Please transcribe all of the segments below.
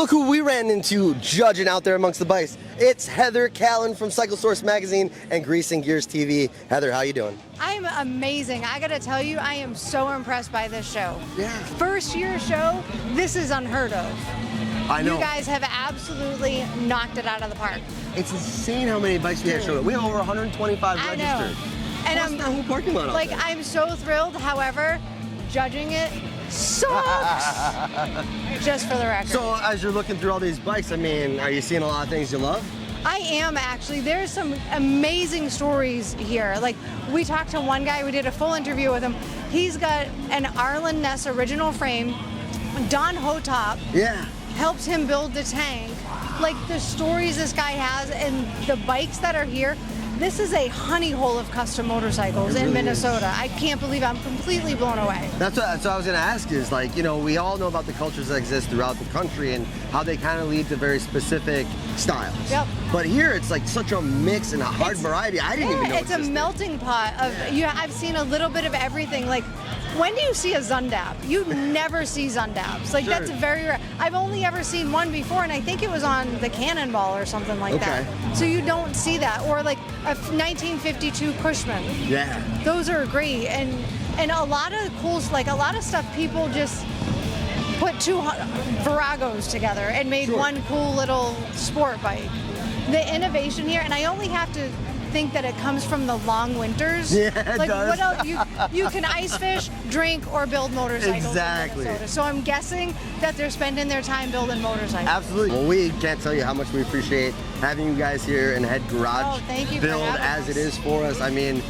look who we ran into judging out there amongst the bikes. It's Heather Callen from Cycle Source Magazine and Grease and Gears TV. Heather, how you doing? I'm amazing. I gotta tell you, I am so impressed by this show. Yeah. First year show, this is unheard of. I know. You guys have absolutely knocked it out of the park. It's insane how many bikes we have showed up. We have over 125 I registered. know. And Plus that whole parking lot out like, there. I'm so thrilled. However, judging it sucks. Just for the record. So as you're looking through all these bikes, I mean, are you seeing a lot of things you love? I am actually. There's some amazing stories here. Like, we talked to one guy, we did a full interview with him. He's got an Arlen Ness original frame. Don Hotop helps him build the tank. Like, the stories this guy has and the bikes that are here. This is a honey hole of custom motorcycles in Minnesota. I can't believe I'm completely blown away. That's what I was going to ask is, like, you know, we all know about the cultures that exist throughout the country and how they kind of lead to very specific styles. Yep. But here it's like such a mix and a hard variety. I didn't even know it's a melting pot of, I've seen a little bit of everything. Like, when do you see a Zundapp? You never see Zundapps. Like, that's very rare. I've only ever seen one before, and I think it was on the Cannonball or something like that. So you don't see that. Or like a 1952 Cushman. Yeah. Those are great. And a lot of cool, like a lot of stuff people just put two Viragos together and made one cool little sport bike. The innovation here, and I only have to think that it comes from the long winters. Yeah, it like does. What else? You can ice fish, drink, or build motorcycles. Exactly. In Minnesota. So I'm guessing that they're spending their time building motorcycles. Absolutely. Well, we can't tell you how much we appreciate having you guys here and Head Garage thank you Build for having as us. it is for us. I mean,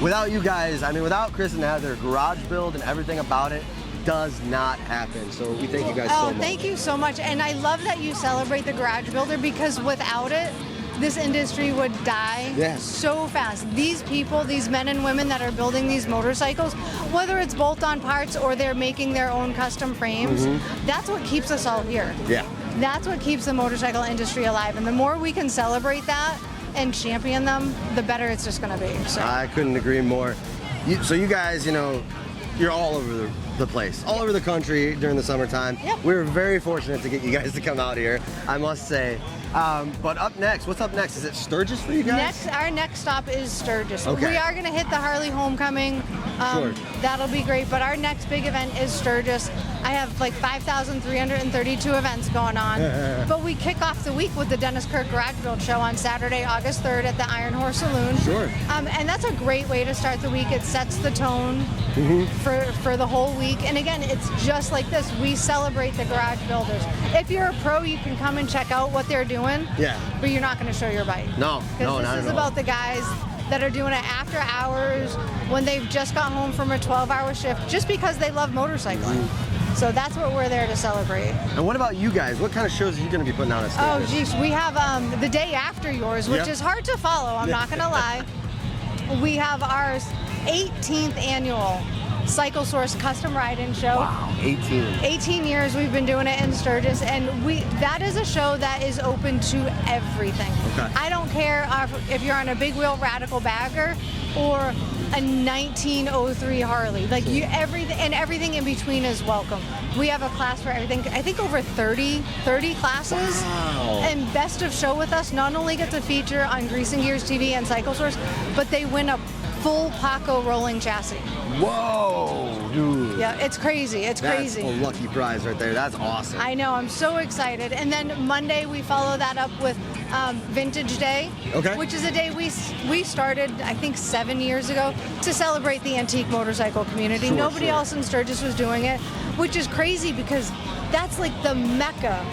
without you guys, without Chris and Heather, Garage Build and everything about it does not happen. So we thank you guys so much. Thank you so much. And I love that you celebrate the Garage Builder, because without it, this industry would die so fast. These people, these men and women that are building these motorcycles, whether it's bolt-on parts or they're making their own custom frames, that's what keeps us all here. Yeah. That's what keeps the motorcycle industry alive. And the more we can celebrate that and champion them, the better it's just going to be. So. I couldn't agree more. So you guys, you know, you're all over the place, all over the country during the summertime. Yep. We're very fortunate to get you guys to come out here, I must say. But up next, what's up next? Is it Sturgis for you guys? Our next stop is Sturgis. Okay. We are going to hit the Harley Homecoming. That'll be great. But our next big event is Sturgis. I have like 5,332 events going on. But we kick off the week with the Dennis Kirk Garage Build Show on Saturday, August 3rd at the Iron Horse Saloon. Sure. And that's a great way to start the week. It sets the tone for the whole week. And again, it's just like this. We celebrate the garage builders. If you're a pro, you can come and check out what they're doing. Yeah. But you're not going to show your bike. No, not at all. This is about the guys that are doing it after hours when they've just got home from a 12-hour shift just because they love motorcycling. So that's what we're there to celebrate. And what about you guys? What kind of shows are you going to be putting out at Sturgis? Oh, geez. We have the day after yours, which is hard to follow. I'm not going to lie. We have our 18th annual Cycle Source Custom Ride-In Show. Wow, 18. 18 years we've been doing it in Sturgis, and that is a show that is open to everything. Okay. I don't care if you're on a big wheel radical bagger or a 1903 Harley. Like everything in between is welcome. We have a class for everything. I think over 30 classes. Wow. And Best of Show with us not only gets a feature on Grease and Gears TV and Cycle Source, but they win a full Paco rolling chassis. Whoa, dude. Yeah, it's crazy. It's crazy. That's a lucky prize right there. That's awesome. I know. I'm so excited. And then Monday we follow that up with Vintage Day, which is a day we started, I think, 7 years ago to celebrate the antique motorcycle community. Nobody else in Sturgis was doing it, which is crazy because that's like the mecca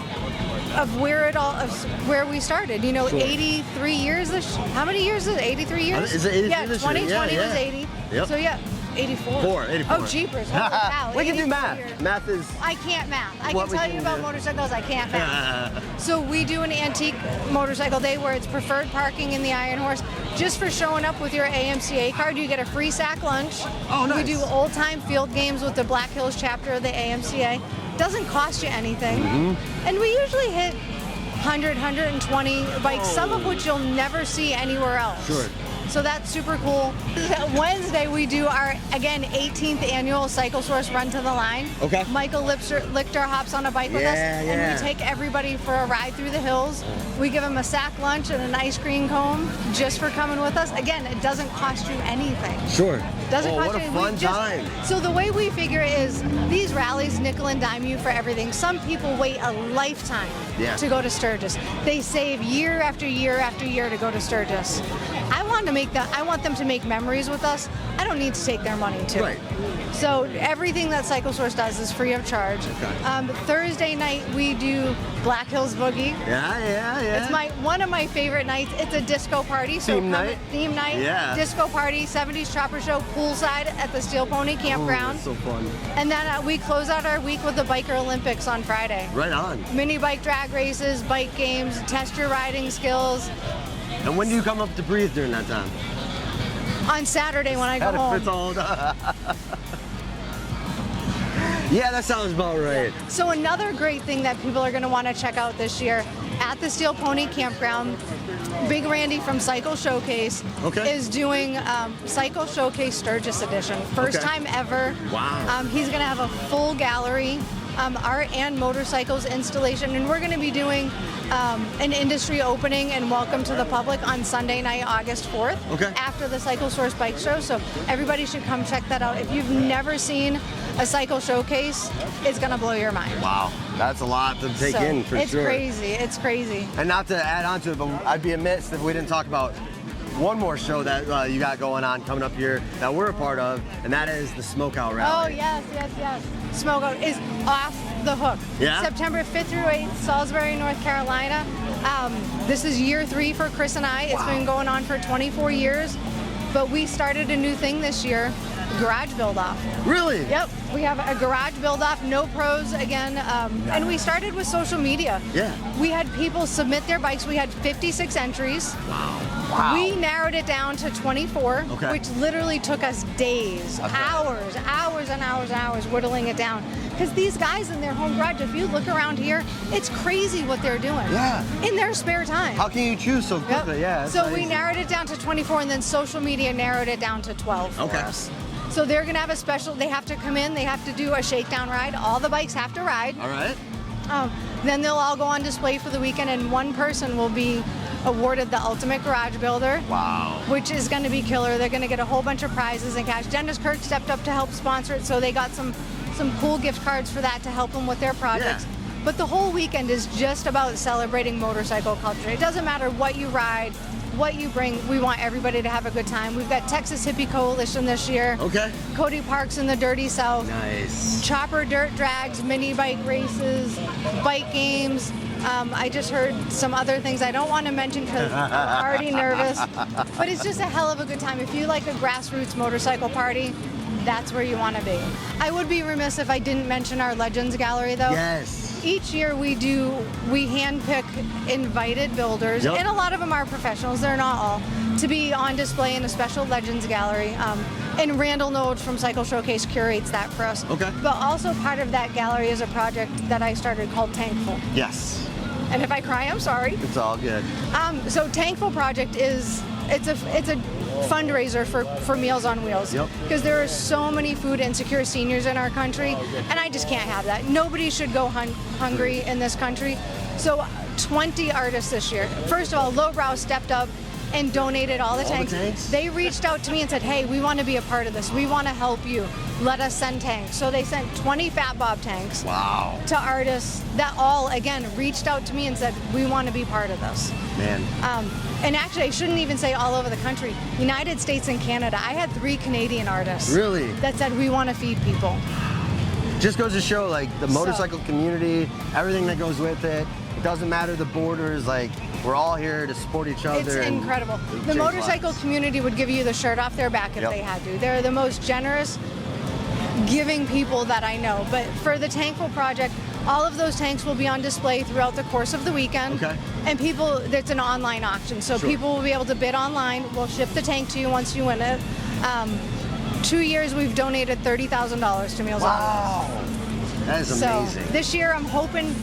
of where we started. You know, 83 years. How many years is it? 83 years? Is it 83 yeah, this year? 2020 was 80. Yep. So yeah. 84. 84. Oh, jeepers. Holy cow. We can do 84 math. years. Math is... I can't math. I can tell you about motorcycles, I can't math. So we do an antique motorcycle day where it's preferred parking in the Iron Horse. Just for showing up with your AMCA card, you get a free sack lunch. Oh, nice. We do old-time field games with the Black Hills chapter of the AMCA. Doesn't cost you anything. And we usually hit 100, 120 bikes, some of which you'll never see anywhere else. Sure. So that's super cool. Wednesday we do our, again, 18th annual Cycle Source Run to the Line. Okay. Michael Lichter hops on a bike with us, and we take everybody for a ride through the hills. We give them a sack lunch and an ice cream cone just for coming with us. Again, it doesn't cost you anything. Sure. Doesn't cost what a you fun time. So the way we figure it is these rallies nickel and dime you for everything. Some people wait a lifetime to go to Sturgis. They save year after year after year to go to Sturgis. I want them to make memories with us. I don't need to take their money too. Right. So everything that Cycle Source does is free of charge. Okay. Thursday night we do Black Hills Boogie. Yeah. It's one of my favorite nights. It's a disco party. So Theme night? Theme night. Yeah. Disco party, 70s Chopper Show, poolside at the Steel Pony Campground. That's so fun. And then we close out our week with the Biker Olympics on Friday. Right on. Mini bike drag races, bike games, test your riding skills. And when do you come up to breathe during that time? On Saturday when I go home. Yeah, that sounds about right. So another great thing that people are going to want to check out this year at the Steel Pony Campground, Big Randy from Cycle Showcase is doing Cycle Showcase Sturgis Edition. First time ever. Wow. He's going to have a full gallery, art and motorcycles installation, and we're going to be doing an industry opening and welcome to the public on Sunday night, August 4th, after the Cycle Source Bike Show. So everybody should come check that out. If you've never seen a cycle showcase, it's going to blow your mind. Wow, that's a lot to take in for sure. It's crazy. And not to add on to it, but I'd be amiss if we didn't talk about one more show that you got going on coming up here that we're a part of, and that is the Smokeout Rally. Oh, yes. Smokeout is off the hook. Yeah? September 5th through 8th, Salisbury, North Carolina. This is year 3 for Chris and I. It's been going on for 24 years, but we started a new thing this year, garage build-off. Really? Yep. We have a garage build-off, no pros again, and we started with social media. Yeah. We had people submit their bikes. We had 56 entries. Wow. We narrowed it down to 24, which literally took us days, hours and hours whittling it down. Because these guys in their home garage, if you look around here, it's crazy what they're doing. Yeah. In their spare time. How can you choose so quickly? Yeah. So we narrowed it down to 24, and then social media narrowed it down to 12 for us. So they're going to have a special, they have to come in, they have to do a shakedown ride. All the bikes have to ride. All right. Then they'll all go on display for the weekend, and one person will be awarded the Ultimate Garage Builder. Wow. Which is going to be killer. They're going to get a whole bunch of prizes and cash. Dennis Kirk stepped up to help sponsor it, so they got some cool gift cards for that to help them with their projects. Yeah. But the whole weekend is just about celebrating motorcycle culture. It doesn't matter what you ride, what you bring, we want everybody to have a good time. We've got Texas Hippie Coalition this year. Okay. Cody Parks in the Dirty South. Nice. Chopper dirt drags, mini bike races, bike games. I just heard some other things I don't want to mention because I'm already nervous. But it's just a hell of a good time. If you like a grassroots motorcycle party, that's where you want to be. I would be remiss if I didn't mention our Legends Gallery, though. Yes. Each year we handpick invited builders, and a lot of them are professionals, they're not all, to be on display in a special Legends Gallery. And Randall Node from Cycle Showcase curates that for us. Okay. But also part of that gallery is a project that I started called Tankful. Yes. And if I cry, I'm sorry. It's all good. So Tankful Project it's a fundraiser for Meals on Wheels. Because there are so many food insecure seniors in our country, and I just can't have that. Nobody should go hungry in this country. So 20 artists this year. First of all, Lowbrow stepped up and donated all the tanks. They reached out to me and said, hey, we want to be a part of this. We want to help you. Let us send tanks. So they sent 20 Fat Bob tanks to artists that all, again, reached out to me and said, we want to be part of this. Man. And actually, I shouldn't even say all over the country. United States and Canada. I had 3 Canadian artists that said, we want to feed people. Just goes to show, like, the motorcycle community, everything that goes with it. It doesn't matter the borders, like, we're all here to support each other. It's incredible. The motorcycle community would give you the shirt off their back if they had to. They're the most generous, giving people that I know. But for the Tankful Project, all of those tanks will be on display throughout the course of the weekend. And it's an online auction, so people will be able to bid online. We'll ship the tank to you once you win it. 2 years we've donated $30,000 to Meals on Wheels. That is amazing. So this year I'm hoping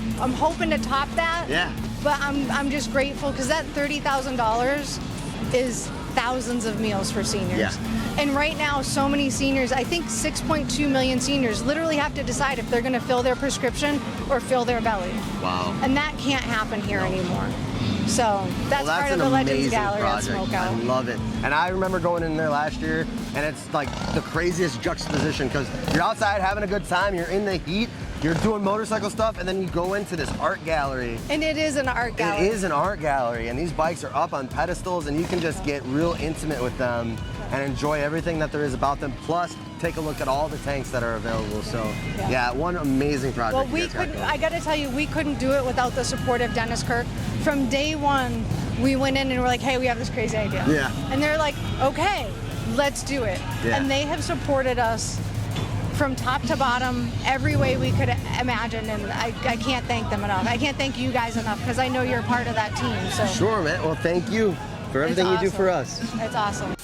to top that. But I'm just grateful because that $30,000 is thousands of meals for seniors. Yeah. And right now, so many seniors, I think 6.2 million seniors literally have to decide if they're going to fill their prescription or fill their belly. Wow. And that can't happen here anymore. So that's part of the Legends Gallery at Smokeout. I love it. And I remember going in there last year, and it's like the craziest juxtaposition because you're outside having a good time, you're in the heat, you're doing motorcycle stuff, and then you go into this art gallery. And it is an art gallery. It is an art gallery, and these bikes are up on pedestals, and you can just get real intimate with them and enjoy everything that there is about them. Plus, take a look at all the tanks that are available. So, yeah, one amazing project. Well, I got to tell you, we couldn't do it without the support of Dennis Kirk. From day one, we went in and we're like, hey, we have this crazy idea. Yeah. And they're like, okay, let's do it. Yeah. And they have supported us from top to bottom, every way we could imagine, and I can't thank them enough. I can't thank you guys enough because I know you're part of that team. So Sure, man. Well, thank you for everything you do for us. It's awesome.